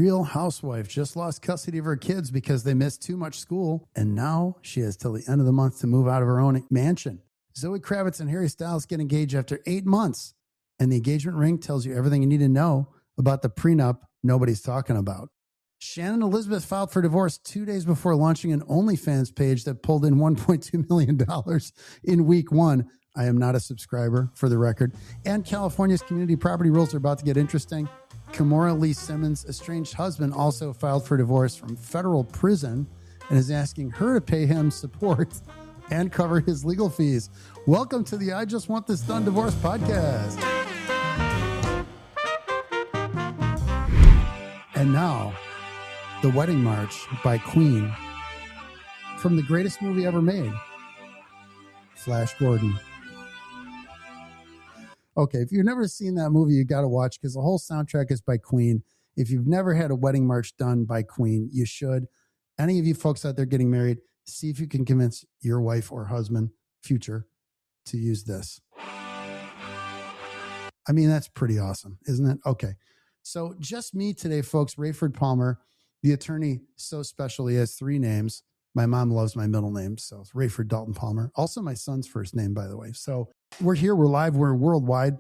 Real housewife just lost custody of her kids because they missed too much school, and now she has till the end of the month to move out of her own mansion. Zoe Kravitz and Harry Styles get engaged after 8 months, and the engagement ring tells you everything you need to know about the prenup nobody's talking about. Shannon Elizabeth filed for divorce 2 days before launching an OnlyFans page that pulled in $1.2 million in week one. I am not a subscriber, for the record. And California's community property rules are about to get interesting. Kimora Lee Simmons' estranged husband also filed for divorce from federal prison and is asking her to pay him support and cover his legal fees. Welcome to the I Just Want This Done Divorce podcast. And now, The Wedding March by Queen from the greatest movie ever made, Flash Gordon. Okay, if you've never seen that movie, you got to watch because the whole soundtrack is by Queen. If you've never had a wedding march done by Queen, you should. Any of you folks out there getting married, see if you can convince your wife or husband, future, to use this. I mean, that's pretty awesome, isn't it? Okay, so just me today, folks. Rayford Palmer, the attorney, so special. He has 3 names. My mom loves my middle name, so it's Rayford Dalton Palmer. Also my son's first name, by the way. So we're here, we're live, we're worldwide,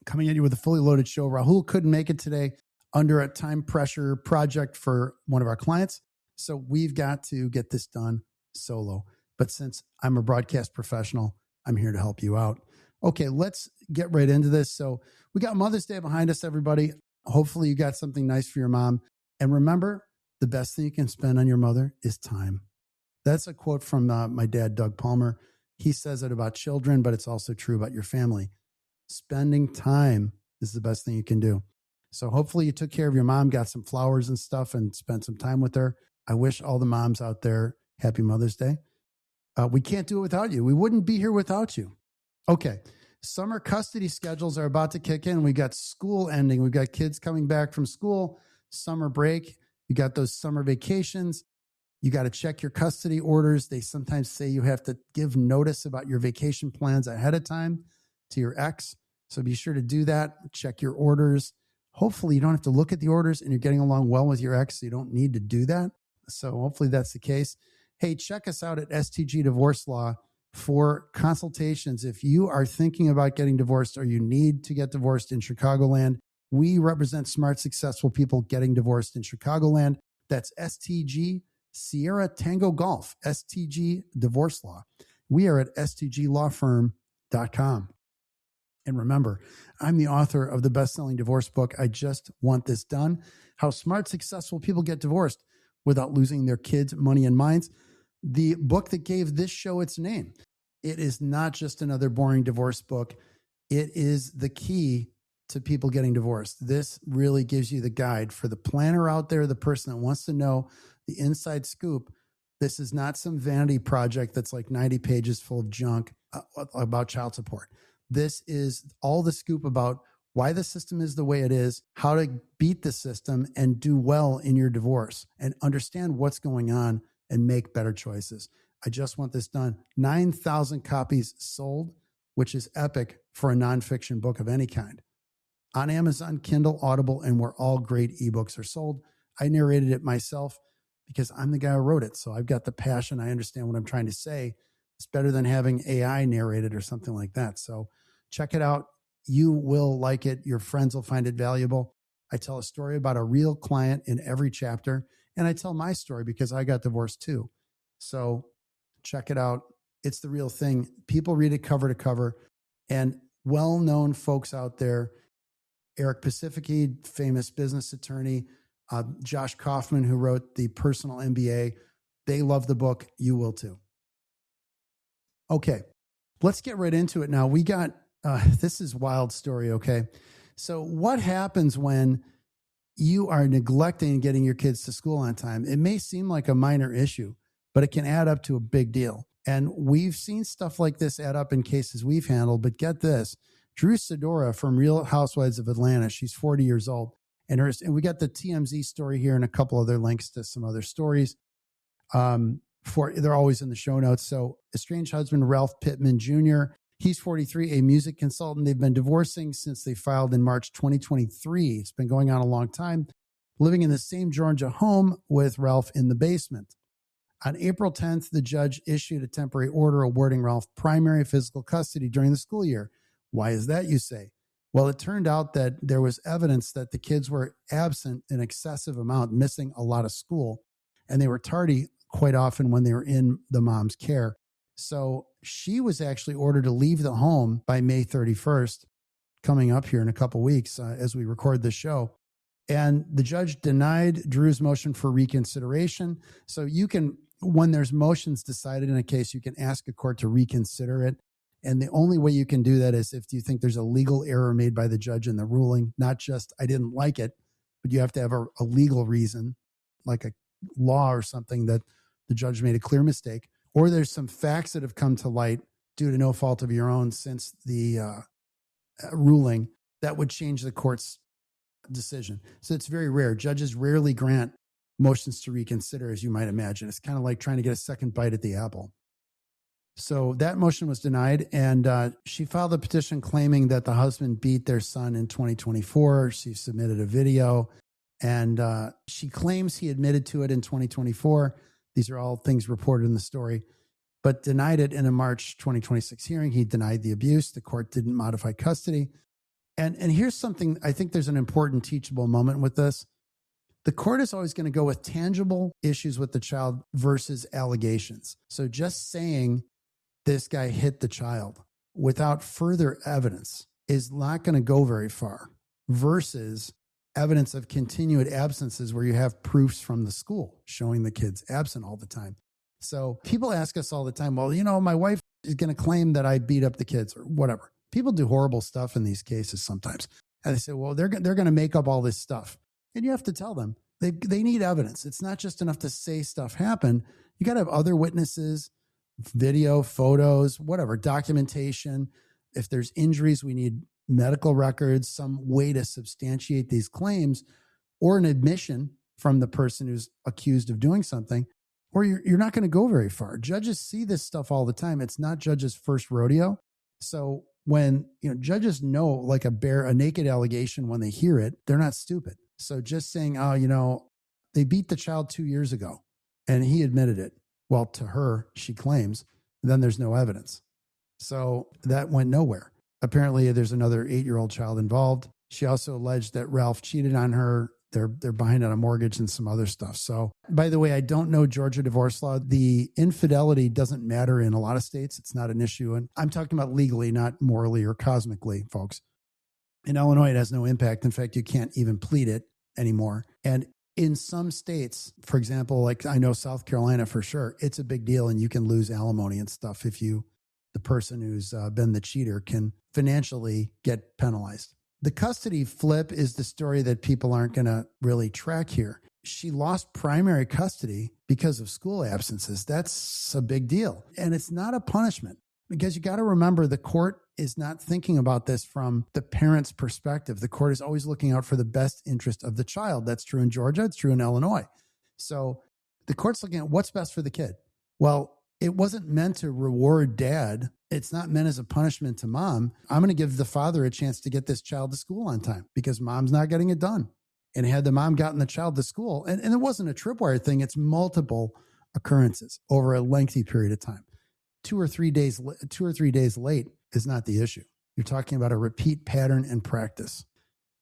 coming at you with a fully loaded show. Rahul couldn't make it today under a time pressure project for one of our clients. So we've got to get this done solo. But since I'm a broadcast professional, I'm here to help you out. Okay, let's get right into this. So we got Mother's Day behind us, everybody. Hopefully you got something nice for your mom. And remember, the best thing you can spend on your mother is time. That's a quote from my dad, Doug Palmer. He says it about children, but it's also true about your family. Spending time is the best thing you can do. So hopefully you took care of your mom, got some flowers and stuff, and spent some time with her. I wish all the moms out there happy Mother's Day. We can't do it without you. We wouldn't be here without you. Okay. Summer custody schedules are about to kick in. We got school ending. We've got kids coming back from school, summer break. You got those summer vacations. You got to check your custody orders. They sometimes say you have to give notice about your vacation plans ahead of time to your ex. So be sure to do that. Check your orders. Hopefully you don't have to look at the orders and you're getting along well with your ex, so you don't need to do that. So hopefully that's the case. Hey, check us out at STG Divorce Law for consultations. If you are thinking about getting divorced or you need to get divorced in Chicagoland, we represent smart, successful people getting divorced in Chicagoland. That's STG Sierra Tango Golf, STG Divorce Law. We are at stglawfirm.com. And remember, I'm the author of the best-selling divorce book, I Just Want This Done, How Smart, Successful People Get Divorced Without Losing Their Kids, Money, and Minds. The book that gave this show its name. It is not just another boring divorce book. It is the key to people getting divorced. This really gives you the guide for the planner out there, the person that wants to know the inside scoop. This is not some vanity project that's like 90 pages full of junk about child support. This is all the scoop about why the system is the way it is, how to beat the system and do well in your divorce and understand what's going on and make better choices. I Just Want This Done. 9,000 copies sold, which is epic for a nonfiction book of any kind. On Amazon, Kindle, Audible, and where all great ebooks are sold. I narrated it myself because I'm the guy who wrote it. So I've got the passion. I understand what I'm trying to say. It's better than having AI narrate it or something like that. So check it out. You will like it. Your friends will find it valuable. I tell a story about a real client in every chapter. And I tell my story because I got divorced too. So check it out. It's the real thing. People read it cover to cover. And well-known folks out there, Eric Pacifici, famous business attorney, Josh Kaufman, who wrote the Personal MBA. They love the book. You will too. Okay, let's get right into it now. We got, this is a wild story, okay? So what happens when you are neglecting getting your kids to school on time? It may seem like a minor issue, but it can add up to a big deal. And we've seen stuff like this add up in cases we've handled, but get this. Drew Sidora from Real Housewives of Atlanta, she's 40 years old. And we got the TMZ story here and a couple other links to some other stories. They're always in the show notes. So estranged husband, Ralph Pittman Jr., he's 43, a music consultant. They've been divorcing since they filed in March 2023. It's been going on a long time. living in the same Georgia home with Ralph in the basement. On April 10th, the judge issued a temporary order awarding Ralph primary physical custody during the school year. Why is that, you say? Well, it turned out that there was evidence that the kids were absent an excessive amount, missing a lot of school, and they were tardy quite often when they were in the mom's care. So she was actually ordered to leave the home by May 31st, coming up here in a couple weeks as we record this show. And the judge denied Drew's motion for reconsideration. So you can, when there's motions decided in a case, you can ask a court to reconsider it. And the only way you can do that is if you think there's a legal error made by the judge in the ruling, not just, I didn't like it, but you have to have a legal reason, like a law or something that the judge made a clear mistake, or there's some facts that have come to light due to no fault of your own since the ruling that would change the court's decision. So it's very rare. Judges rarely grant motions to reconsider, as you might imagine. It's kind of like trying to get a second bite at the apple. So that motion was denied, and she filed a petition claiming that the husband beat their son in 2024. She submitted a video, and she claims he admitted to it in 2024. These are all things reported in the story, but denied it in a March 2026 hearing. He denied the abuse. The court didn't modify custody. And here's something, I think there's an important teachable moment with this. The court is always going to go with tangible issues with the child versus allegations. So just saying this guy hit the child without further evidence is not going to go very far versus evidence of continued absences where you have proofs from the school showing the kid's absent all the time. So people ask us all the time, well, you know, my wife is going to claim that I beat up the kids or whatever. People do horrible stuff in these cases sometimes. And they say, well, they're going to make up all this stuff. And you have to tell them they need evidence. It's not just enough to say stuff happened. You got to have other witnesses, video, photos, whatever, documentation. If there's injuries, we need medical records, some way to substantiate these claims, or an admission from the person who's accused of doing something, or you're not going to go very far. Judges see this stuff all the time. It's not judges' first rodeo. So when judges know like a naked allegation when they hear it, they're not stupid. So just saying, oh, they beat the child 2 years ago and he admitted it. Well, to her, she claims, then there's no evidence. So that went nowhere. Apparently, there's another 8-year-old child involved. She also alleged that Ralph cheated on her. They're behind on a mortgage and some other stuff. So, by the way, I don't know Georgia divorce law. The infidelity doesn't matter in a lot of states. It's not an issue. And I'm talking about legally, not morally or cosmically, folks. In Illinois, it has no impact. In fact, you can't even plead it anymore. And in some states, for example, like I know South Carolina for sure, it's a big deal and you can lose alimony and stuff if the person who's been the cheater can financially get penalized. The custody flip is the story that people aren't going to really track here. She lost primary custody because of school absences. That's a big deal. And it's not a punishment because you got to remember the court is not thinking about this from the parent's perspective. The court is always looking out for the best interest of the child. That's true in Georgia. It's true in Illinois. So the court's looking at what's best for the kid. Well, it wasn't meant to reward dad. It's not meant as a punishment to mom. I'm going to give the father a chance to get this child to school on time because mom's not getting it done. And had the mom gotten the child to school, and it wasn't a tripwire thing, it's multiple occurrences over a lengthy period of time. 2 or 3 days late is not the issue. You're talking about a repeat pattern and practice.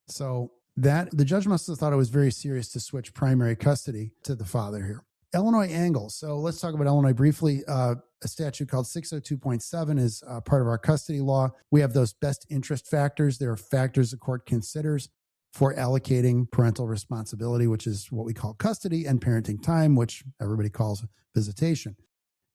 So that the judge must have thought it was very serious to switch primary custody to the father here. Illinois angles. So let's talk about Illinois briefly. A statute called 602.7 is part of our custody law. We have those best interest factors. There are factors the court considers for allocating parental responsibility, which is what we call custody, and parenting time, which everybody calls visitation.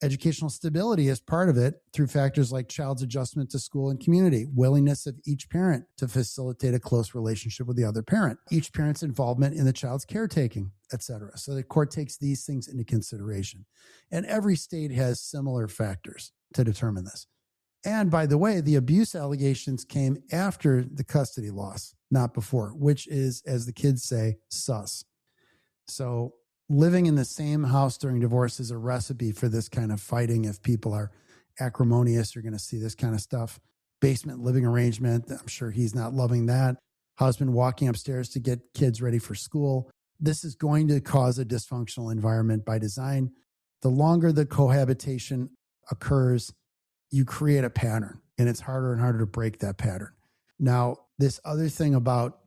Educational stability is part of it through factors like child's adjustment to school and community, willingness of each parent to facilitate a close relationship with the other parent, each parent's involvement in the child's caretaking, etc. So the court takes these things into consideration. And every state has similar factors to determine this. And by the way, the abuse allegations came after the custody loss, not before, which is, as the kids say, sus. So living in the same house during divorce is a recipe for this kind of fighting. If people are acrimonious, you're going to see this kind of stuff. Basement living arrangement, I'm sure he's not loving that. Husband walking upstairs to get kids ready for school. This is going to cause a dysfunctional environment by design. The longer the cohabitation occurs, you create a pattern, and it's harder and harder to break that pattern. Now, this other thing about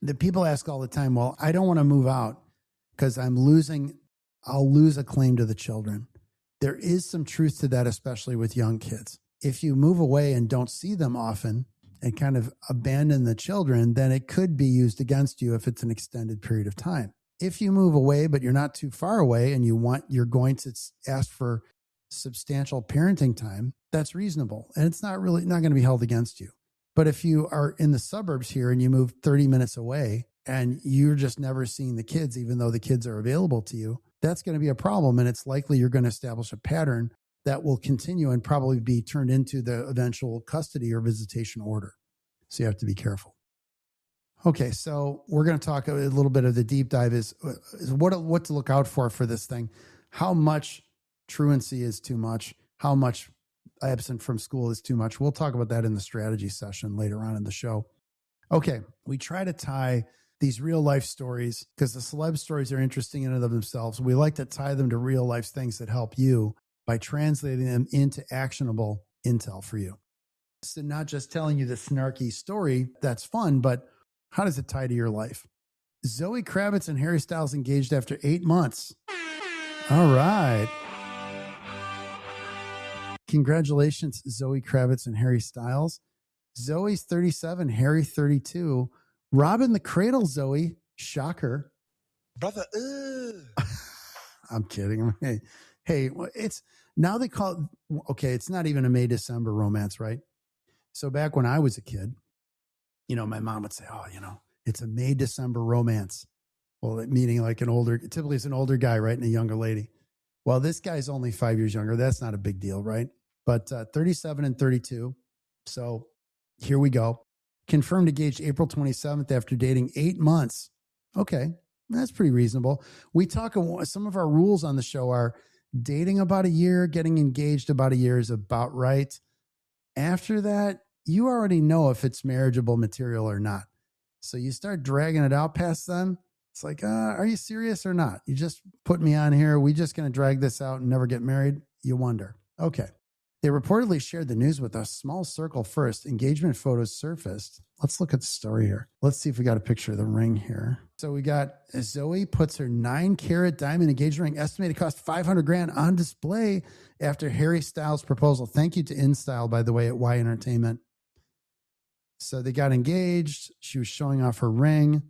that people ask all the time, well, I don't want to move out because I'll lose a claim to the children. There is some truth to that, especially with young kids. If you move away and don't see them often and kind of abandon the children, then it could be used against you if it's an extended period of time. If you move away, but you're not too far away and you're going to ask for substantial parenting time, that's reasonable. And it's not going to be held against you. But if you are in the suburbs here and you move 30 minutes away and you're just never seeing the kids, even though the kids are available to you, that's going to be a problem. And it's likely you're going to establish a pattern that will continue and probably be turned into the eventual custody or visitation order. So you have to be careful. Okay, so we're going to talk a little bit of the deep dive is what to look out for this thing. How much truancy is too much? How much absent from school is too much? We'll talk about that in the strategy session later on in the show. Okay, we try to tie these real life stories because the celeb stories are interesting in and of themselves. We like to tie them to real life things that help you by translating them into actionable intel for you. So not just telling you the snarky story, that's fun, but how does it tie to your life? Zoe Kravitz and Harry Styles engaged after 8 months. All right. Congratulations, Zoe Kravitz and Harry Styles. Zoe's 37, Harry 32. Robin the Cradle, Zoe. Shocker. Brother, I'm kidding. Hey, it's now they call it, okay, it's not even a May-December romance, right? So back when I was a kid, my mom would say, oh, it's a May-December romance. Well, meaning like typically it's an older guy, right? And a younger lady. Well, this guy's only 5 years younger. That's not a big deal, right? But 37 and 32. So here we go. Confirmed engaged April 27th after dating 8 months. Okay, that's pretty reasonable. We talk, some of our rules on the show are dating about a year, getting engaged about a year is about right. After that, you already know if it's marriageable material or not. So you start dragging it out past then. It's like, are you serious or not? You just put me on here. We just going to drag this out and never get married? You wonder. Okay. They reportedly shared the news with a small circle first. Engagement photos surfaced. Let's look at the story here. Let's see if we got a picture of the ring here. So we got Zoe puts her 9-carat diamond engagement ring, estimated cost $500,000, on display after Harry Styles' proposal. Thank you to InStyle, by the way, at Y Entertainment. So they got engaged. She was showing off her ring.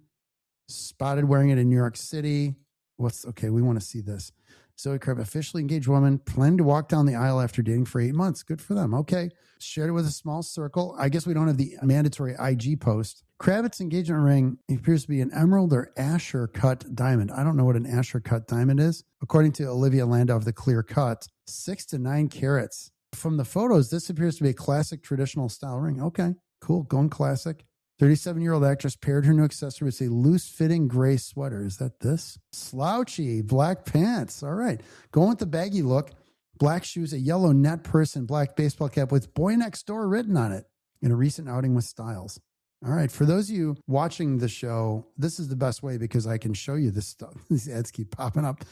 Spotted wearing it in New York City. We want to see this. Zoe Kravitz, officially engaged woman, planned to walk down the aisle after dating for 8 months. Good for them. Okay. Shared it with a small circle. I guess we don't have the mandatory IG post. Kravitz's engagement ring appears to be an emerald or Asher cut diamond. I don't know what an Asher cut diamond is. According to Olivia Landau of The Clear Cut, 6 to 9 carats. From the photos, this appears to be a classic traditional style ring. Okay, cool. Going classic. 37-year-old actress paired her new accessory with a loose-fitting gray sweater. Is that this? Slouchy black pants. All right. Going with the baggy look. Black shoes, a yellow net purse, and black baseball cap with Boy Next Door written on it in a recent outing with Styles. All right. For those of you watching the show, this is the best way because I can show you this stuff. These ads keep popping up.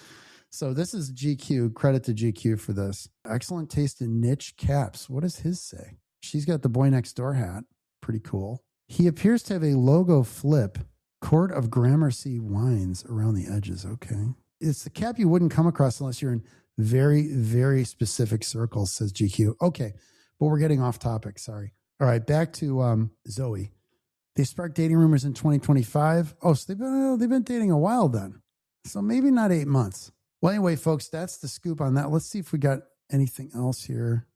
So this is GQ. Credit to GQ for this. Excellent taste in niche caps. What does his say? She's got the Boy Next Door hat. Pretty cool. He appears to have a logo flip, Court of Gramercy wines around the edges. Okay. It's the cap you wouldn't come across unless you're in very, very specific circles, says GQ. Okay. But we're getting off topic. Sorry. All right. Back to Zoe. They sparked dating rumors in 2025. Oh, so they've been dating a while then. So maybe not 8 months. Well, anyway, folks, that's the scoop on that. Let's see if we got anything else here.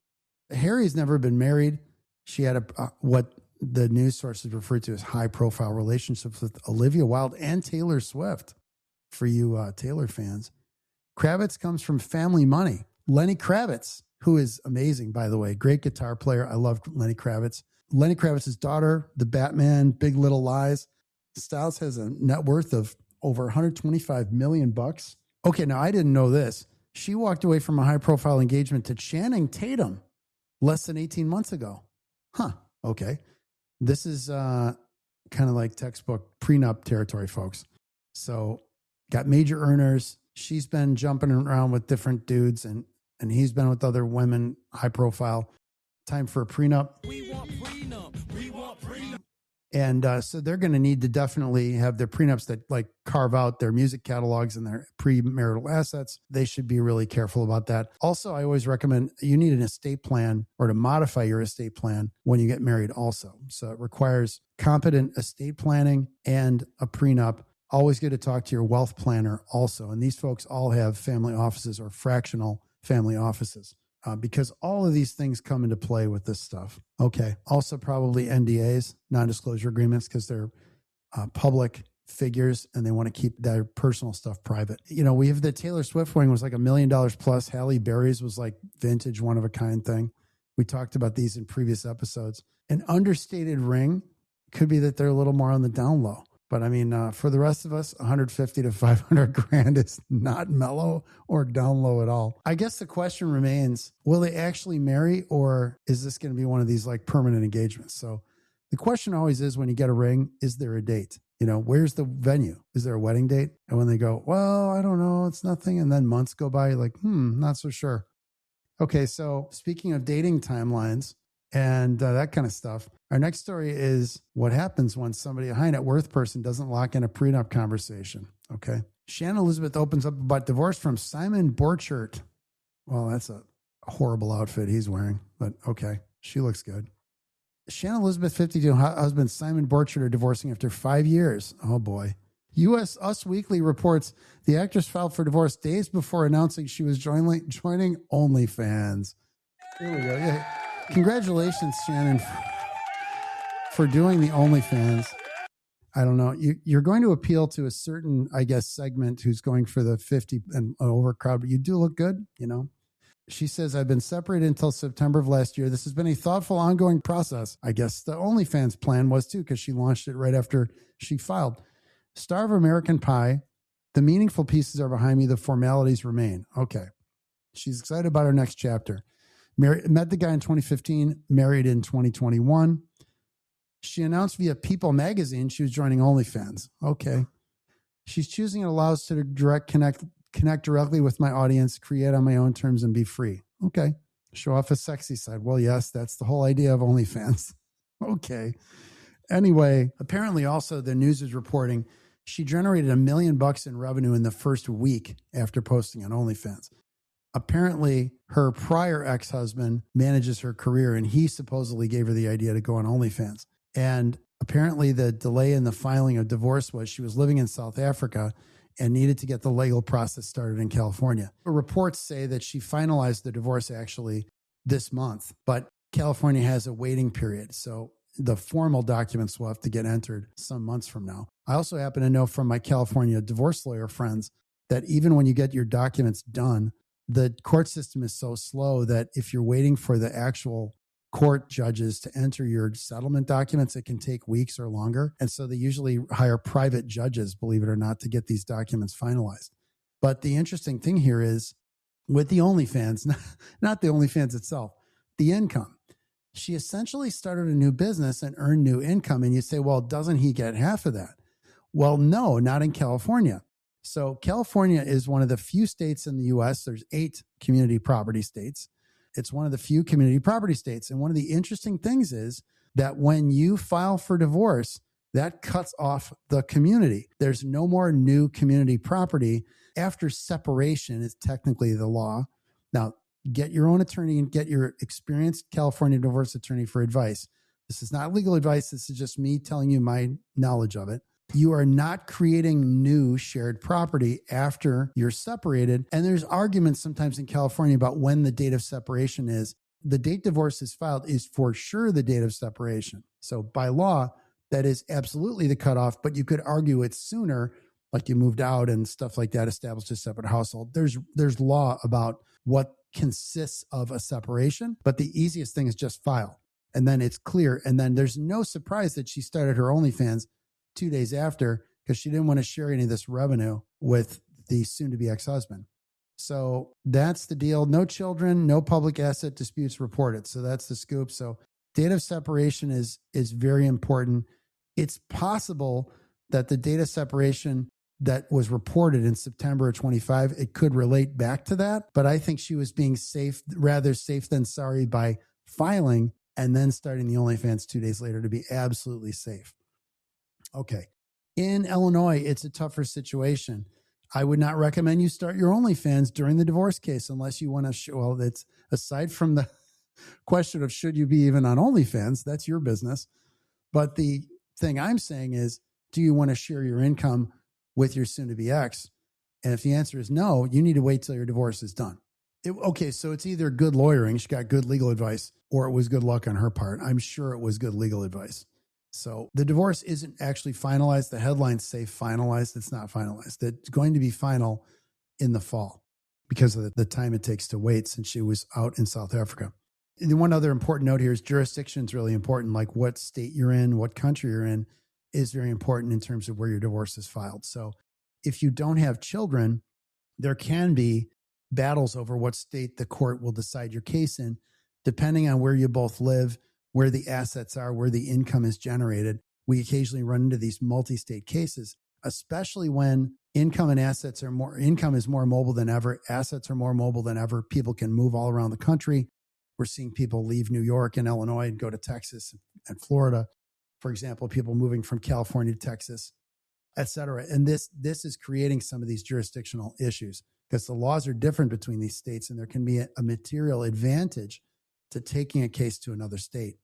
Harry's never been married. She had what the news sources refer to as high-profile relationships with Olivia Wilde and Taylor Swift, for you Taylor fans. Kravitz comes from family money. Lenny Kravitz, who is amazing, by the way, great guitar player. I love Lenny Kravitz. Lenny Kravitz's daughter, the Batman, Big Little Lies. Styles has a net worth of over $125 million. Okay, now I didn't know this. She walked away from a high-profile engagement to Channing Tatum less than 18 months ago. Huh, okay. This is kind of like textbook prenup territory, folks. So got major earners. She's been jumping around with different dudes, and he's been with other women, high profile. Time for a prenup. We want prenup. We want prenup. And so they're going to need to definitely have their prenups that like carve out their music catalogs and their premarital assets. They should be really careful about that. Also, I always recommend you need an estate plan or to modify your estate plan when you get married also. So it requires competent estate planning and a prenup. Always good to talk to your wealth planner also. And these folks all have family offices or fractional family offices. Because all of these things come into play with this stuff. Okay. Also probably NDAs, non-disclosure agreements, because they're public figures and they want to keep their personal stuff private. You know, we have the Taylor Swift wing was like $1 million plus. Halle Berry's was like vintage, one of a kind thing. We talked about these in previous episodes. An understated ring could be that they're a little more on the down low. But I mean, for the rest of us, 150 to 500 grand is not mellow or down low at all. I guess the question remains, will they actually marry, or is this going to be one of these like permanent engagements? So the question always is, when you get a ring, is there a date? You know, where's the venue? Is there a wedding date? And when they go, well, I don't know, it's nothing. And then months go by, you're like, not so sure. Okay, so speaking of dating timelines and that kind of stuff, our next story is what happens when somebody, a high net worth person, doesn't lock in a prenup conversation. Okay. Shannon Elizabeth opens up about divorce from Simon Borchert. Well, that's a horrible outfit he's wearing, but okay. She looks good. Shannon Elizabeth, 52, husband Simon Borchert are divorcing after 5 years. Oh boy. Us Weekly reports the actress filed for divorce days before announcing she was joining OnlyFans. Here we go. Yeah. Congratulations, Shannon, for doing the OnlyFans. I don't know. You're going to appeal to a certain, I guess, segment who's going for the 50 and over crowd, but you do look good, you know. She says, I've been separated until September of last year. This has been a thoughtful, ongoing process. I guess the OnlyFans plan was too, because she launched it right after she filed. Star of American Pie. The meaningful pieces are behind me. The formalities remain. Okay. She's excited about her next chapter. Met the guy in 2015, married in 2021. She announced via People magazine she was joining OnlyFans. Okay. She's choosing it allows to connect directly with my audience, create on my own terms, and be free. Okay. Show off a sexy side. Well, yes, that's the whole idea of OnlyFans. Okay. Anyway, apparently also the news is reporting she generated $1 million in revenue in the first week after posting on OnlyFans. Apparently, her prior ex-husband manages her career, and he supposedly gave her the idea to go on OnlyFans. And apparently the delay in the filing of divorce was she was living in South Africa and needed to get the legal process started in California. Reports say that she finalized the divorce actually this month, but California has a waiting period. So the formal documents will have to get entered some months from now. I also happen to know from my California divorce lawyer friends that even when you get your documents done, the court system is so slow that if you're waiting for the actual court judges to enter your settlement documents, it can take weeks or longer. And so they usually hire private judges, believe it or not, to get these documents finalized. But the interesting thing here is with the OnlyFans, not the OnlyFans itself, the income. She essentially started a new business and earned new income. And you say, well, doesn't he get half of that? Well, no, not in California. So California is one of the few states in the U.S. There's 8 community property states. It's one of the few community property states. And one of the interesting things is that when you file for divorce, that cuts off the community. There's no more new community property. After separation is technically the law. Now, get your own attorney and get your experienced California divorce attorney for advice. This is not legal advice. This is just me telling you my knowledge of it. You are not creating new shared property after you're separated. And there's arguments sometimes in California about when the date of separation is. The date divorce is filed is for sure the date of separation. So by law, that is absolutely the cutoff, but you could argue it's sooner, like you moved out and stuff like that, established a separate household. There's law about what consists of a separation, but the easiest thing is just file. And then it's clear. And then there's no surprise that she started her OnlyFans 2 days after because she didn't want to share any of this revenue with the soon-to-be ex-husband. So that's the deal. No children, no public asset disputes reported. So that's the scoop. So date of separation is very important. It's possible that the date of separation that was reported in September of 25, it could relate back to that. But I think she was being safe, rather safe than sorry, by filing and then starting the OnlyFans 2 days later to be absolutely safe. Okay. In Illinois, it's a tougher situation. I would not recommend you start your OnlyFans during the divorce case unless you want to show, well, that's aside from the question of should you be even on OnlyFans, that's your business. But the thing I'm saying is, do you want to share your income with your soon-to-be ex? And if the answer is no, you need to wait till your divorce is done. Okay, so it's either good lawyering, she got good legal advice, or it was good luck on her part. I'm sure it was good legal advice. So the divorce isn't actually finalized. The headlines say finalized. It's not finalized. It's going to be final in the fall because of the time it takes to wait since she was out in South Africa. And one other important note here is jurisdiction is really important. Like what state you're in, what country you're in is very important in terms of where your divorce is filed. So if you don't have children, there can be battles over what state the court will decide your case in, depending on where you both live, where the assets are, where the income is generated. We occasionally run into these multi-state cases, especially when income is more mobile than ever. Assets are more mobile than ever. People can move all around the country. We're seeing people leave New York and Illinois and go to Texas and Florida. For example, people moving from California to Texas, et cetera. And this is creating some of these jurisdictional issues because the laws are different between these states, and there can be a material advantage to taking a case to another state.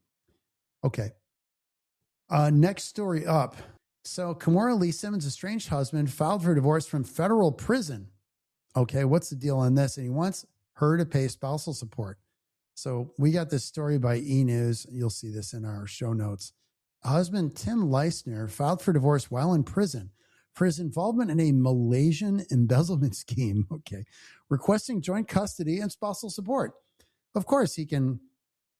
Okay. Next story up. So Kimora Lee Simmons' estranged husband filed for divorce from federal prison. Okay, what's the deal on this? And he wants her to pay spousal support. So we got this story by E! News. You'll see this in our show notes. Husband Tim Leisner filed for divorce while in prison for his involvement in a Malaysian embezzlement scheme. Okay, requesting joint custody and spousal support. Of course, he can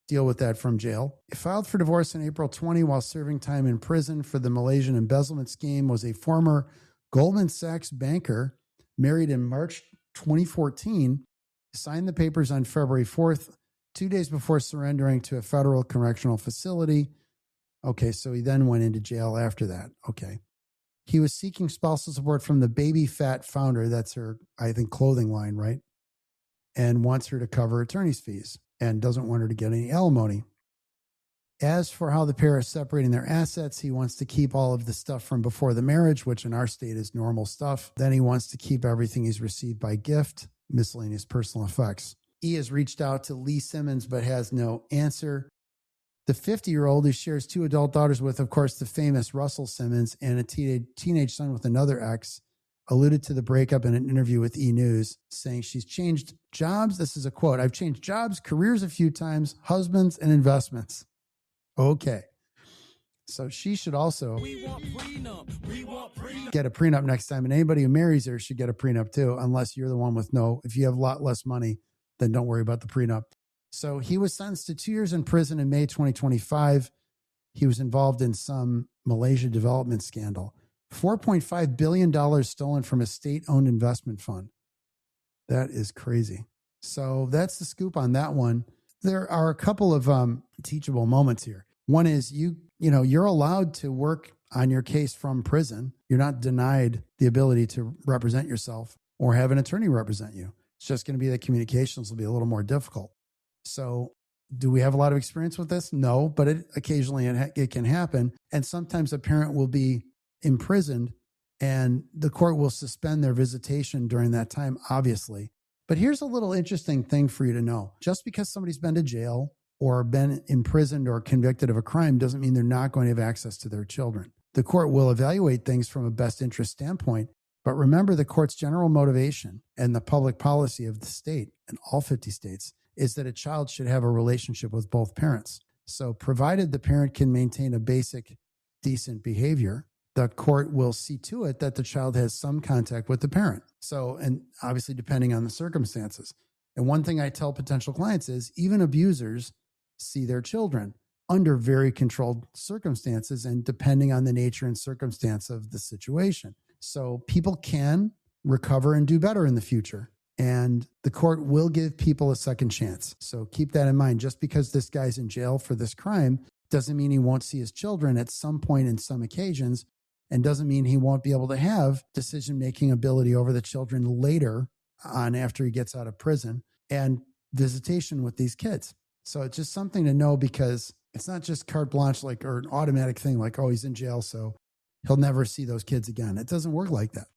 deal with that from jail. He filed for divorce in April 20 while serving time in prison for the Malaysian embezzlement scheme, was a former Goldman Sachs banker, married in March 2014, signed the papers on February 4th, 2 days before surrendering to a federal correctional facility. Okay, so he then went into jail after that. Okay. He was seeking spousal support from the Baby Fat founder. That's her, I think, clothing line, right? And wants her to cover attorney's fees and doesn't want her to get any alimony. As for how the pair are separating their assets, he wants to keep all of the stuff from before the marriage, which in our state is normal stuff. Then he wants to keep everything he's received by gift, miscellaneous personal effects. He has reached out to Lee Simmons, but has no answer. The 50-year-old who shares two adult daughters with, of course, the famous Russell Simmons and a teenage son with another ex, alluded to the breakup in an interview with E! News, saying she's changed jobs. This is a quote. I've changed jobs, careers a few times, husbands, and investments. Okay. So she should also get a prenup next time. And anybody who marries her should get a prenup too, unless you're the one with if you have a lot less money, then don't worry about the prenup. So he was sentenced to 2 years in prison in May 2025. He was involved in some Malaysia development scandal. $4.5 billion stolen from a state-owned investment fund. That is crazy. So that's the scoop on that one. There are a couple of teachable moments here. One is you're allowed to work on your case from prison. You're not denied the ability to represent yourself or have an attorney represent you. It's just going to be that communications will be a little more difficult. So do we have a lot of experience with this? No, but occasionally it can happen. And sometimes a parent will be imprisoned and the court will suspend their visitation during that time, obviously. But here's a little interesting thing for you to know. Just because somebody's been to jail or been imprisoned or convicted of a crime doesn't mean they're not going to have access to their children. The court will evaluate things from a best interest standpoint, but remember the court's general motivation and the public policy of the state and all 50 states is that a child should have a relationship with both parents. So provided the parent can maintain a basic, decent behavior, the court will see to it that the child has some contact with the parent. So, and obviously depending on the circumstances. And one thing I tell potential clients is even abusers see their children under very controlled circumstances and depending on the nature and circumstance of the situation. So people can recover and do better in the future. And the court will give people a second chance. So keep that in mind. Just because this guy's in jail for this crime doesn't mean he won't see his children at some point in some occasions and doesn't mean he won't be able to have decision-making ability over the children later on after he gets out of prison and visitation with these kids. So it's just something to know, because it's not just carte blanche, like, or an automatic thing like, oh, he's in jail, so he'll never see those kids again. It doesn't work like that,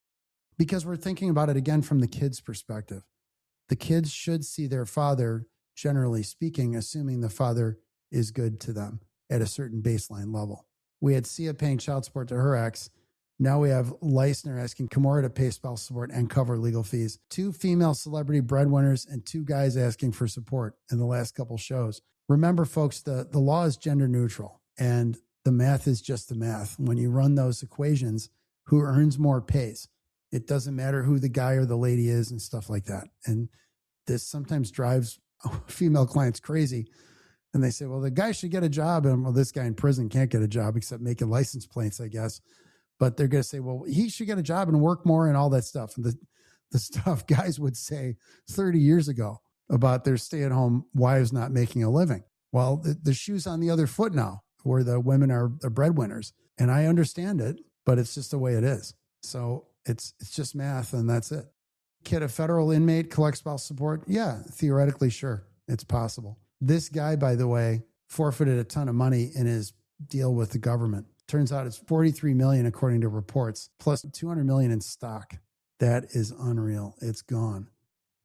because we're thinking about it again from the kids' perspective. The kids should see their father, generally speaking, assuming the father is good to them at a certain baseline level. We had Sia paying child support to her ex. Now we have Leisner asking Kimora to pay spousal support and cover legal fees. 2 female celebrity breadwinners and 2 guys asking for support in the last couple shows. Remember, folks, the law is gender neutral, and the math is just the math. When you run those equations, who earns more pays. It doesn't matter who the guy or the lady is and stuff like that. And this sometimes drives female clients crazy. And they say, well, the guy should get a job. And well, this guy in prison can't get a job except making license plates, I guess. But they're going to say, well, he should get a job and work more and all that stuff. And the stuff guys would say 30 years ago about their stay-at-home wives not making a living. Well, the shoe's on the other foot now, where the women are the breadwinners. And I understand it, but it's just the way it is. So it's just math, and that's it. Kid, a federal inmate collect spousal support? Yeah, theoretically, sure. It's possible. This guy, by the way, forfeited a ton of money in his deal with the government. Turns out it's $43 million, according to reports, plus $200 million in stock. That is unreal. It's gone.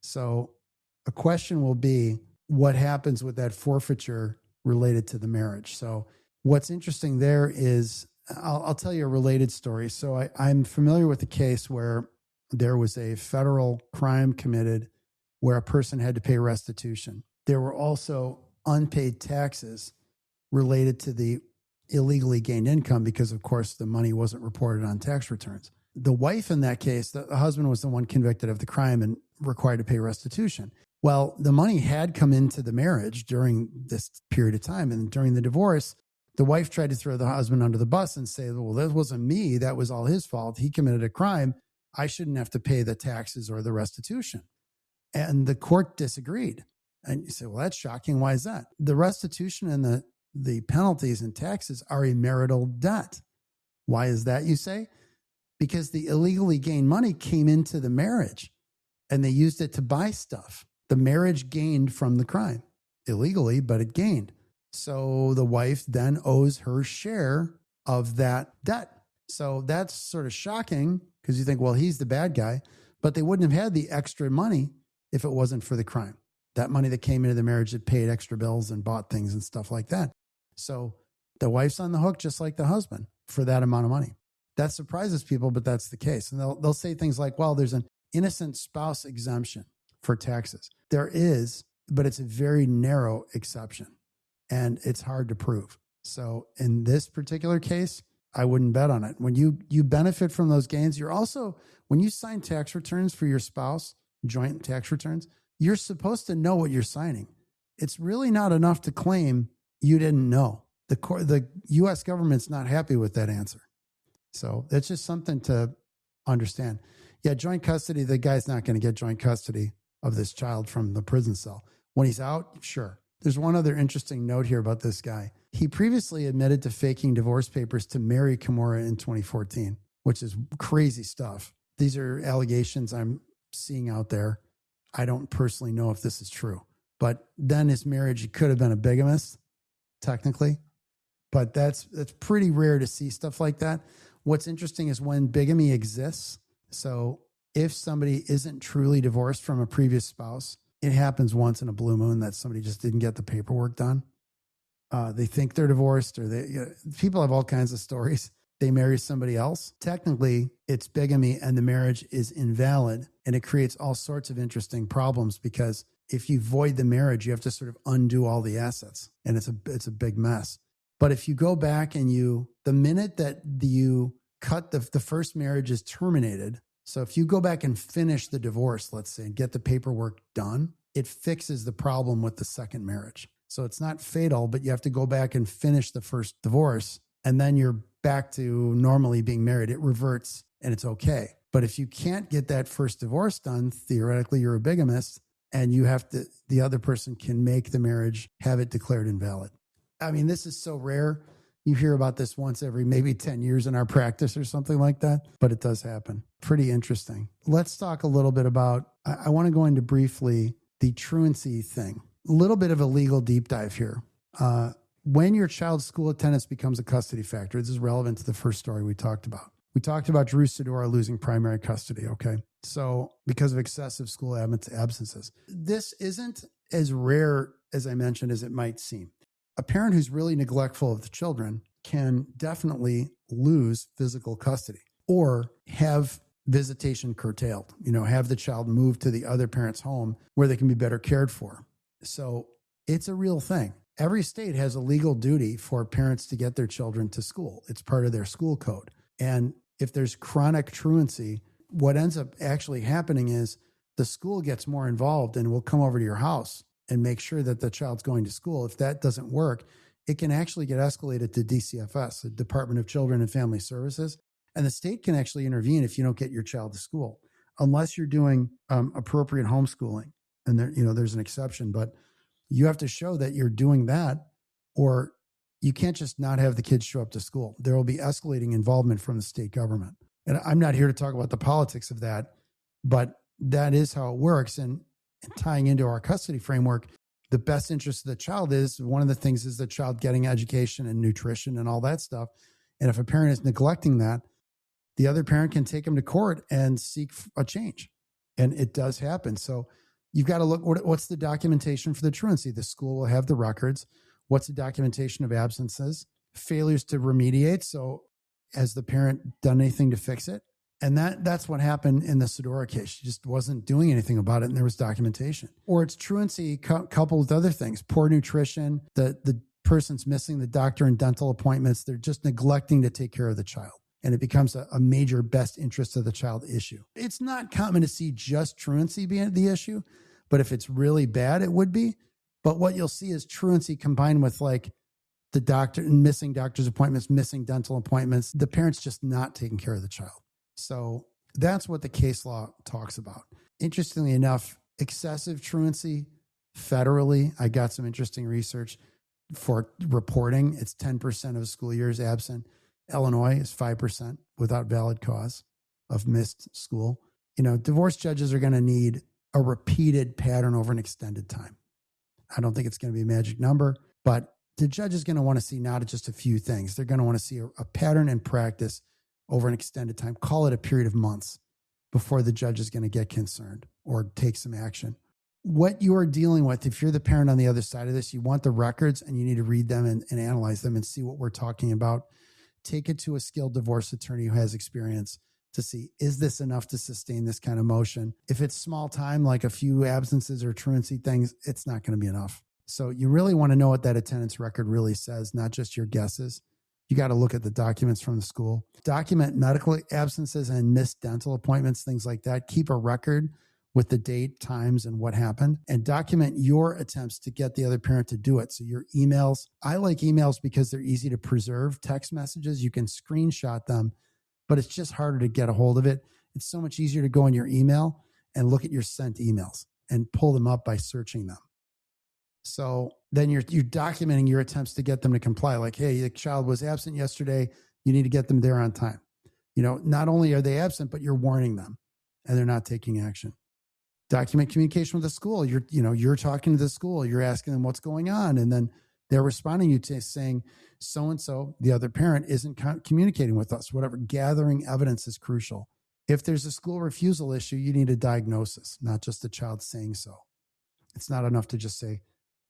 So a question will be, what happens with that forfeiture related to the marriage? So what's interesting there is, I'll tell you a related story. So I'm familiar with a case where there was a federal crime committed where a person had to pay restitution. There were also unpaid taxes related to the illegally gained income because, of course, the money wasn't reported on tax returns. The wife in that case, the husband was the one convicted of the crime and required to pay restitution. Well, the money had come into the marriage during this period of time. And during the divorce, the wife tried to throw the husband under the bus and say, well, that wasn't me. That was all his fault. He committed a crime. I shouldn't have to pay the taxes or the restitution. And the court disagreed. And you say, well, that's shocking. Why is that? The restitution and the penalties and taxes are a marital debt. Why is that, you say? Because the illegally gained money came into the marriage and they used it to buy stuff. The marriage gained from the crime illegally, but it gained. So the wife then owes her share of that debt. So that's sort of shocking because you think, well, he's the bad guy, but they wouldn't have had the extra money if it wasn't for the crime. That money that came into the marriage that paid extra bills and bought things and stuff like that. So the wife's on the hook just like the husband for that amount of money. That surprises people, but that's the case. And they'll say things like, well, there's an innocent spouse exemption for taxes. There is, but it's a very narrow exception and it's hard to prove. So in this particular case, I wouldn't bet on it. When you benefit from those gains, you're also, when you sign tax returns for your spouse, joint tax returns, you're supposed to know what you're signing. It's really not enough to claim you didn't know. The U.S. government's not happy with that answer. So that's just something to understand. Yeah, joint custody, the guy's not going to get joint custody of this child from the prison cell. When he's out, sure. There's one other interesting note here about this guy. He previously admitted to faking divorce papers to marry Kimora in 2014, which is crazy stuff. These are allegations I'm seeing out there. I don't personally know if this is true. But then his marriage, he could have been a bigamist, technically. But that's pretty rare to see stuff like that. What's interesting is when bigamy exists. So if somebody isn't truly divorced from a previous spouse, it happens once in a blue moon that somebody just didn't get the paperwork done. They think they're divorced, or people have all kinds of stories. They marry somebody else. Technically, it's bigamy and the marriage is invalid, and it creates all sorts of interesting problems because if you void the marriage, you have to sort of undo all the assets, and it's a big mess. But if you go back and the minute that you cut the first marriage is terminated, so if you go back and finish the divorce, let's say, and get the paperwork done, it fixes the problem with the second marriage. So it's not fatal, but you have to go back and finish the first divorce, and then you're back to normally being married. It reverts, and it's okay. But if you can't get that first divorce done, theoretically, you're a bigamist, and the other person can make the marriage, have it declared invalid. I mean, this is so rare. You hear about this once every maybe 10 years in our practice or something like that, but it does happen. Pretty interesting. Let's talk a little bit about, I want to go into briefly the truancy thing. A little bit of a legal deep dive here. When your child's school attendance becomes a custody factor, this is relevant to the first story we talked about. We talked about Drew Sidora losing primary custody, okay? So because of excessive school absences. This isn't as rare, as I mentioned, as it might seem. A parent who's really neglectful of the children can definitely lose physical custody or have visitation curtailed, have the child move to the other parent's home where they can be better cared for. So it's a real thing. Every state has a legal duty for parents to get their children to school. It's part of their school code. And if there's chronic truancy, what ends up actually happening is the school gets more involved and will come over to your house and make sure that the child's going to school. If that doesn't work, it can actually get escalated to DCFS, the Department of Children and Family Services. And the state can actually intervene if you don't get your child to school, unless you're doing appropriate homeschooling. And there's an exception, but you have to show that you're doing that, or you can't just not have the kids show up to school. There will be escalating involvement from the state government. And I'm not here to talk about the politics of that, but that is how it works. And tying into our custody framework, the best interest of the child is, one of the things is the child getting education and nutrition and all that stuff. And if a parent is neglecting that, the other parent can take them to court and seek a change. And it does happen. So you've got to look, what's the documentation for the truancy? The school will have the records. What's the documentation of absences? Failures to remediate. So has the parent done anything to fix it? And that's what happened in the Sidora case. She just wasn't doing anything about it, and there was documentation. Or it's truancy coupled with other things, poor nutrition, the person's missing the doctor and dental appointments. They're just neglecting to take care of the child. And it becomes a major best interest of the child issue. It's not common to see just truancy being the issue, but if it's really bad, it would be. But what you'll see is truancy combined with like the doctor and missing doctor's appointments, missing dental appointments, the parent's just not taking care of the child. So that's what the case law talks about. Interestingly enough, excessive truancy federally, I got some interesting research for reporting. It's 10% of school years absent. Illinois is 5% without valid cause of missed school. Divorce judges are going to need a repeated pattern over an extended time. I don't think it's going to be a magic number, but the judge is going to want to see not just a few things. They're going to want to see a pattern and practice over an extended time. Call it a period of months before the judge is going to get concerned or take some action. What you are dealing with, if you're the parent on the other side of this, you want the records and you need to read them and analyze them and see what we're talking about. Take it to a skilled divorce attorney who has experience to see, is this enough to sustain this kind of motion? If it's small time, like a few absences or truancy things, it's not going to be enough. So you really want to know what that attendance record really says, not just your guesses. You got to look at the documents from the school. Document medical absences and missed dental appointments, things like that. Keep a record with the date, times, and what happened, and document your attempts to get the other parent to do it. So your emails, I like emails because they're easy to preserve. Text messages, you can screenshot them, but it's just harder to get a hold of it. It's so much easier to go in your email and look at your sent emails and pull them up by searching them. So then you're documenting your attempts to get them to comply. Like, hey, the child was absent yesterday. You need to get them there on time. Not only are they absent, but you're warning them and they're not taking action. Document communication with the school. You're talking to the school. You're asking them what's going on. And then they're responding you to saying, so-and-so, the other parent, isn't communicating with us. Whatever. Gathering evidence is crucial. If there's a school refusal issue, you need a diagnosis, not just the child saying so. It's not enough to just say,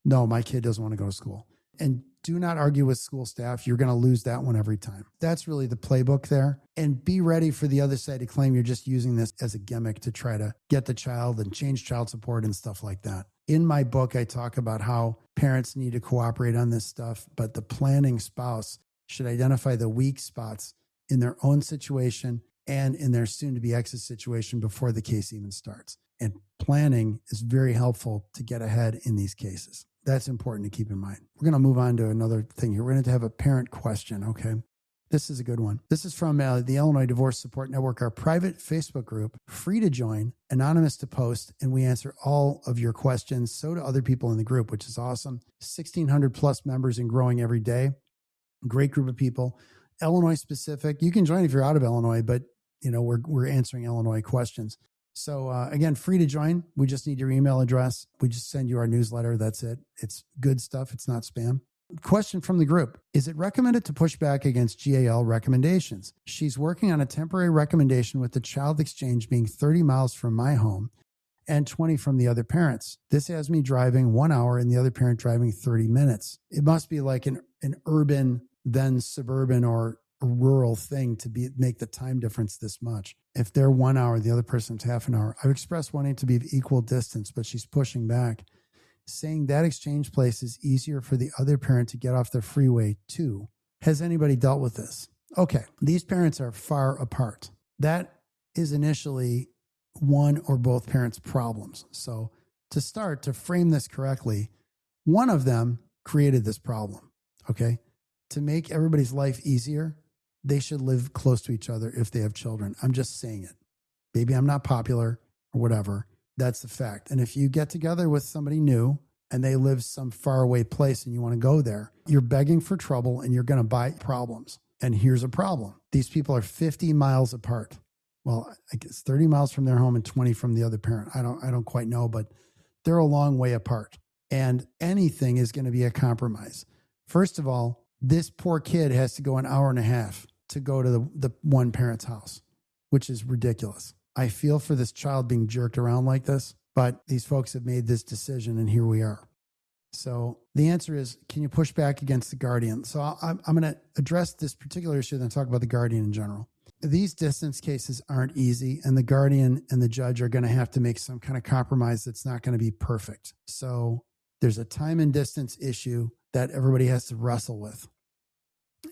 no, my kid doesn't want to go to school. And do not argue with school staff. You're going to lose that one every time. That's really the playbook there. And be ready for the other side to claim you're just using this as a gimmick to try to get the child and change child support and stuff like that. In my book, I talk about how parents need to cooperate on this stuff, but the planning spouse should identify the weak spots in their own situation and in their soon-to-be exit situation before the case even starts. And planning is very helpful to get ahead in these cases. That's important to keep in mind. We're going to move on to another thing here. We're going to have a parent question, okay? This is a good one. This is from the Illinois Divorce Support Network, our private Facebook group, free to join, anonymous to post, and we answer all of your questions. So do other people in the group, which is awesome. 1,600 plus members and growing every day. Great group of people. Illinois specific. You can join if you're out of Illinois, but we're answering Illinois questions. So again, free to join. We just need your email address. We just send you our newsletter. That's it. It's good stuff. It's not spam. Question from the group. Is it recommended to push back against GAL recommendations? She's working on a temporary recommendation with the child exchange being 30 miles from my home and 20 from the other parents. This has me driving 1 hour and the other parent driving 30 minutes. It must be like an urban, then suburban or a rural thing to make the time difference this much. If they're 1 hour, the other person's half an hour. I've expressed wanting to be of equal distance, but she's pushing back, saying that exchange place is easier for the other parent to get off the freeway too. Has anybody dealt with this? Okay, these parents are far apart. That is initially one or both parents' problems. So to frame this correctly, one of them created this problem, okay? To make everybody's life easier, they should live close to each other if they have children. I'm just saying it. Maybe I'm not popular or whatever. That's the fact. And if you get together with somebody new and they live some faraway place and you want to go there, you're begging for trouble and you're going to buy problems. And here's a problem. These people are 50 miles apart. Well, I guess 30 miles from their home and 20 from the other parent. I don't quite know, but they're a long way apart. And anything is going to be a compromise. First of all, this poor kid has to go an hour and a half to go to the one parent's house, which is ridiculous. I feel for this child being jerked around like this, but these folks have made this decision and here we are. So the answer is, can you push back against the guardian? So I'm going to address this particular issue, then talk about the guardian in general. These distance cases aren't easy, and the guardian and the judge are going to have to make some kind of compromise that's not going to be perfect. So there's a time and distance issue that everybody has to wrestle with.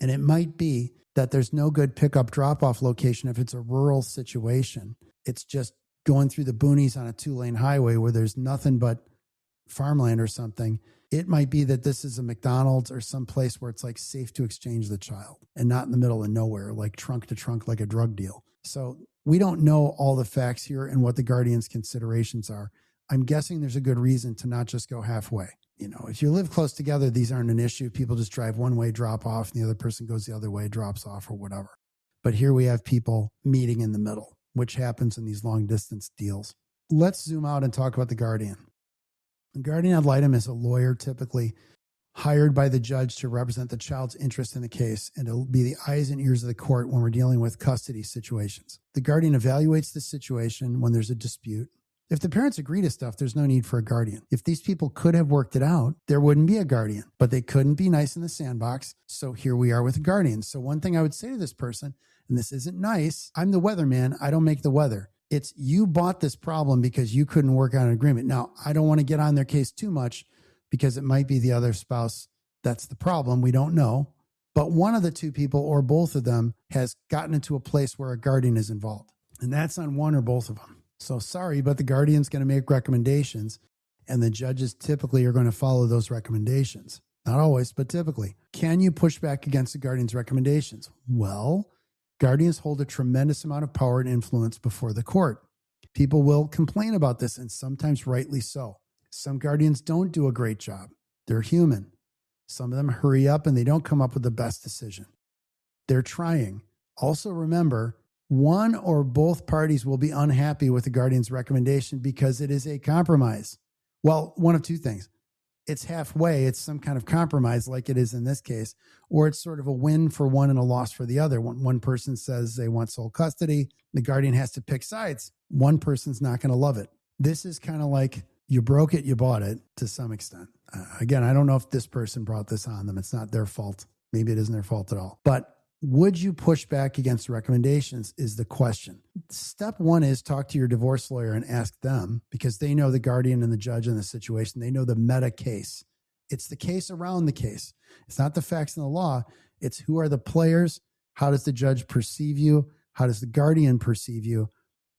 And it might be that there's no good pickup drop-off location if it's a rural situation. It's just going through the boonies on a 2-lane highway where there's nothing but farmland or something. It might be that this is a McDonald's or some place where it's like safe to exchange the child and not in the middle of nowhere, like trunk to trunk, like a drug deal. So we don't know all the facts here and what the guardian's considerations are. I'm guessing there's a good reason to not just go halfway. If you live close together, these aren't an issue. People just drive one way, drop off, and the other person goes the other way, drops off or whatever. But here we have people meeting in the middle, which happens in these long distance deals. Let's zoom out and talk about the guardian. The guardian ad litem is a lawyer typically hired by the judge to represent the child's interest in the case and to be the eyes and ears of the court when we're dealing with custody situations. The guardian evaluates the situation when there's a dispute. If the parents agree to stuff, there's no need for a guardian. If these people could have worked it out, there wouldn't be a guardian, but they couldn't be nice in the sandbox. So here we are with a guardian. So one thing I would say to this person, and this isn't nice, I'm the weatherman. I don't make the weather. It's you bought this problem because you couldn't work out an agreement. Now, I don't want to get on their case too much because it might be the other spouse that's the problem. We don't know. But one of the two people or both of them has gotten into a place where a guardian is involved. And that's on one or both of them. So sorry, but the guardian's going to make recommendations and the judges typically are going to follow those recommendations. Not always, but typically. Can you push back against the guardian's recommendations? Well, guardians hold a tremendous amount of power and influence before the court. People will complain about this, and sometimes rightly so. Some guardians don't do a great job. They're human. Some of them hurry up and they don't come up with the best decision. They're trying. Also remember, one or both parties will be unhappy with the guardian's recommendation because it is a compromise. Well, one of two things. It's halfway. It's some kind of compromise like it is in this case, or it's sort of a win for one and a loss for the other. When one person says they want sole custody, the guardian has to pick sides. One person's not going to love it. This is kind of like you broke it, you bought it to some extent. Again, I don't know if this person brought this on them. It's not their fault. Maybe it isn't their fault at all. But would you push back against recommendations is the question. Step one is talk to your divorce lawyer and ask them because they know the guardian and the judge in the situation. They know the meta case. It's the case around the case. It's not the facts and the law. It's who are the players? How does the judge perceive you? How does the guardian perceive you?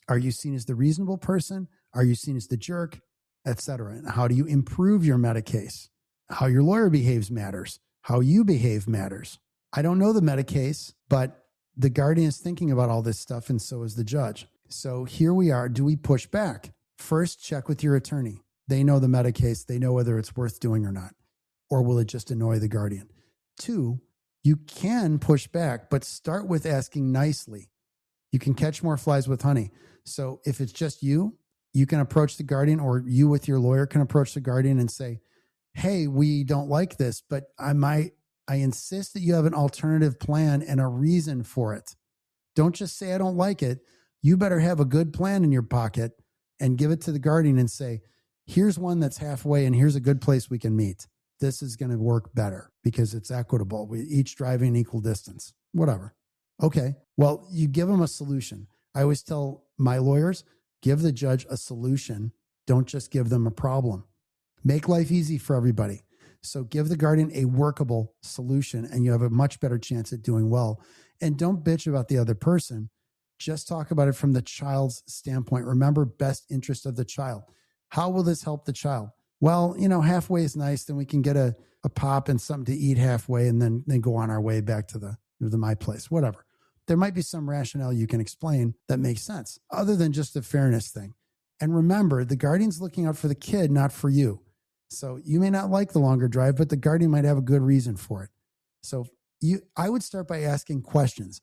Are you seen as the reasonable person? Are you seen as the jerk? Etc. And how do you improve your meta case? How your lawyer behaves matters. How you behave matters. I don't know the meta case, but the guardian is thinking about all this stuff, and so is the judge. So here we are. Do we push back? First, check with your attorney. They know the meta case. They know whether it's worth doing or not. Or will it just annoy the guardian? Two, You can push back, but start with asking nicely. You can catch more flies with honey. So if it's just you, you can approach the guardian, or you with your lawyer can approach the guardian and say, hey, we don't like this, but I insist that you have an alternative plan and a reason for it. Don't just say, I don't like it. You better have a good plan in your pocket and give it to the guardian and say, here's one that's halfway and here's a good place we can meet. This is going to work better because it's equitable. We each driving an equal distance, whatever. Okay. Well, you give them a solution. I always tell my lawyers, give the judge a solution. Don't just give them a problem. Make life easy for everybody. So give the guardian a workable solution and you have a much better chance at doing well. And don't bitch about the other person. Just talk about it from the child's standpoint. Remember, best interest of the child. How will this help the child? Well, halfway is nice. Then we can get a pop and something to eat halfway and then go on our way back to my place, whatever. There might be some rationale you can explain that makes sense other than just the fairness thing. And remember, the guardian's looking out for the kid, not for you. So you may not like the longer drive, but the guardian might have a good reason for it. So I would start by asking questions.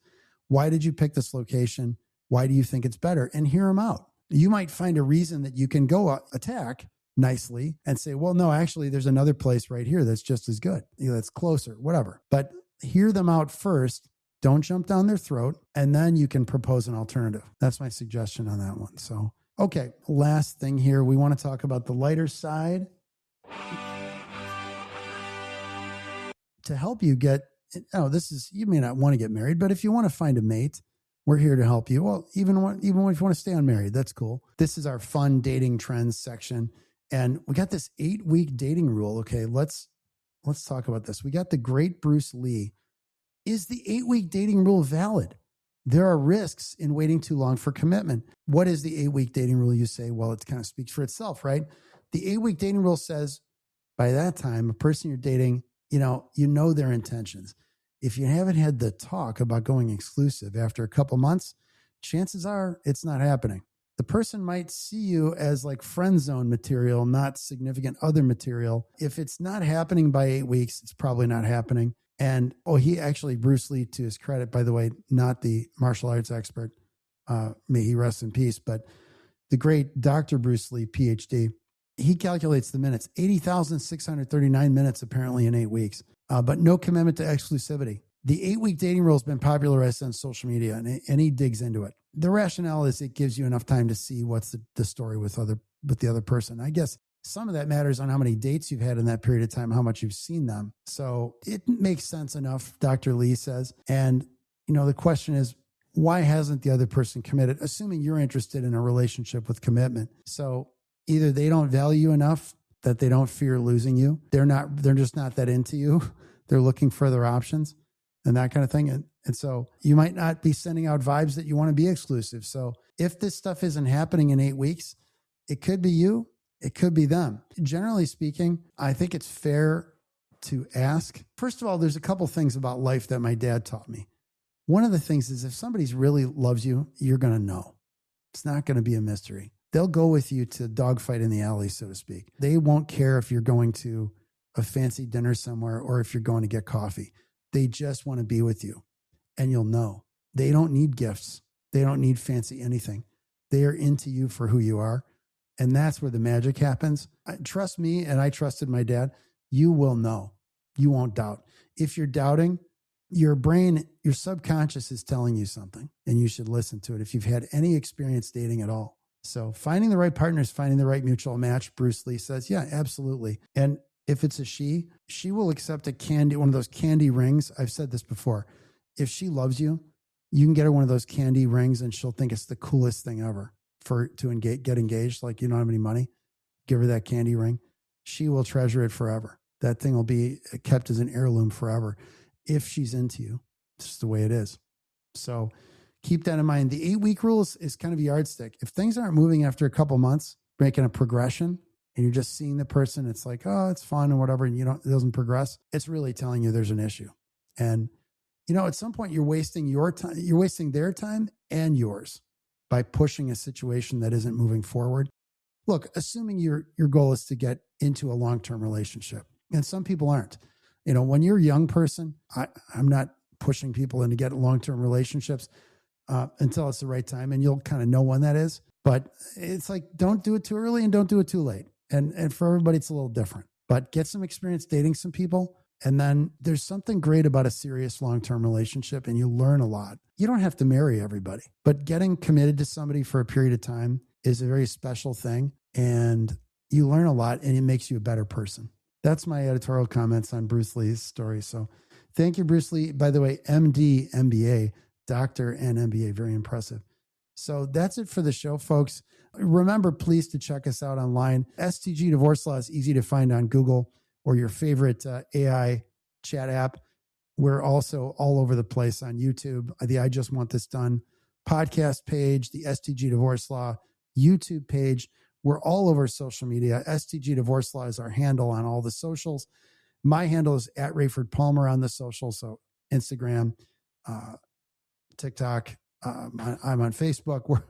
Why did you pick this location? Why do you think it's better? And hear them out. You might find a reason that you can go attack nicely and say, well, no, actually, there's another place right here that's just as good. That's closer, whatever. But hear them out first. Don't jump down their throat. And then you can propose an alternative. That's my suggestion on that one. So, okay, last thing here. We want to talk about the lighter side. To help you get, you may not want to get married, but if you want to find a mate, we're here to help you. Well, even if you want to stay unmarried, that's cool. This is our fun dating trends section. And we got this 8-week dating rule. Okay, let's talk about this. We got the great Bruce Lee. Is the 8-week dating rule valid? There are risks in waiting too long for commitment. What is the 8-week dating rule? You say, well, it kind of speaks for itself, right? The 8-week dating rule says by that time, a person you're dating, you know their intentions. If you haven't had the talk about going exclusive after a couple months, chances are it's not happening. The person might see you as like friend zone material, not significant other material. If it's not happening by 8 weeks, it's probably not happening. And, Bruce Lee, to his credit, by the way, not the martial arts expert, may he rest in peace, but the great Dr. Bruce Lee, PhD, he calculates the minutes, 80,639 minutes apparently in 8 weeks, but no commitment to exclusivity. The 8-week dating rule has been popularized on social media, and he digs into it. The rationale is it gives you enough time to see what's the story with the other person. I guess some of that matters on how many dates you've had in that period of time, how much you've seen them. So it makes sense enough, Dr. Lee says. And, the question is, why hasn't the other person committed? Assuming you're interested in a relationship with commitment. So either they don't value you enough that they don't fear losing you. They're just not that into you. They're looking for other options and that kind of thing. And so you might not be sending out vibes that you want to be exclusive. So if this stuff isn't happening in 8 weeks, it could be you. It could be them. Generally speaking, I think it's fair to ask. First of all, there's a couple things about life that my dad taught me. One of the things is if somebody's really loves you, you're going to know. It's not going to be a mystery. They'll go with you to dogfight in the alley, so to speak. They won't care if you're going to a fancy dinner somewhere or if you're going to get coffee. They just want to be with you, and you'll know. They don't need gifts. They don't need fancy anything. They are into you for who you are. And that's where the magic happens. Trust me, and I trusted my dad. You will know. You won't doubt. If you're doubting, your brain, your subconscious is telling you something, and you should listen to it if you've had any experience dating at all. So finding the right partner is finding the right mutual match, Bruce Lee says. Yeah, absolutely. And if it's a she will accept one of those candy rings. I've said this before. If she loves you, you can get her one of those candy rings, and she'll think it's the coolest thing ever. Get engaged, like you don't have any money, give her that candy ring. She will treasure it forever. That thing will be kept as an heirloom forever if she's into you. It's just the way it is. So keep that in mind. The 8-week rule is kind of a yardstick. If things aren't moving after a couple months, making a progression, and you're just seeing the person, it's like, oh, it's fun and whatever, and it doesn't progress, it's really telling you there's an issue. And, at some point you're wasting your time, you're wasting their time and yours by pushing a situation that isn't moving forward. Look, assuming your goal is to get into a long-term relationship, and some people aren't. When you're a young person, I'm not pushing people in to get long-term relationships until it's the right time, and you'll kind of know when that is. But it's like, don't do it too early and don't do it too late. And for everybody, it's a little different. But get some experience dating some people. And then there's something great about a serious long-term relationship, and you learn a lot. You don't have to marry everybody, but getting committed to somebody for a period of time is a very special thing. And you learn a lot, and it makes you a better person. That's my editorial comments on Bruce Lee's story. So thank you, Bruce Lee. By the way, MD, MBA, doctor, and MBA. Very impressive. So that's it for the show, folks. Remember, please, to check us out online. STG Divorce Law is easy to find on Google or your favorite AI chat app. We're also all over the place on YouTube. The I Just Want This Done podcast page, the STG Divorce Law YouTube page. We're all over social media. STG Divorce Law is our handle on all the socials. My handle is at Rayford Palmer on the socials. So Instagram, TikTok, I'm on Facebook.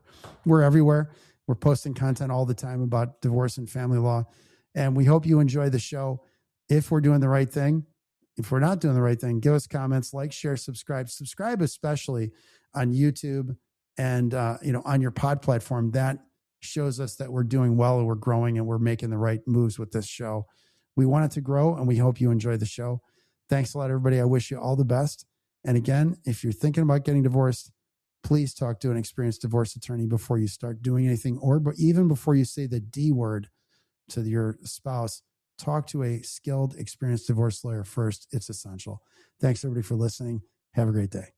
We're everywhere. We're posting content all the time about divorce and family law. And we hope you enjoy the show. If we're doing the right thing, if we're not doing the right thing, give us comments, like, share, subscribe, especially on YouTube and, on your pod platform. That shows us that we're doing well and we're growing and we're making the right moves with this show. We want it to grow, and we hope you enjoy the show. Thanks a lot, everybody. I wish you all the best. And again, if you're thinking about getting divorced, please talk to an experienced divorce attorney before you start doing anything, but even before you say the D word to your spouse. Talk to a skilled, experienced divorce lawyer first. It's essential. Thanks, everybody, for listening. Have a great day.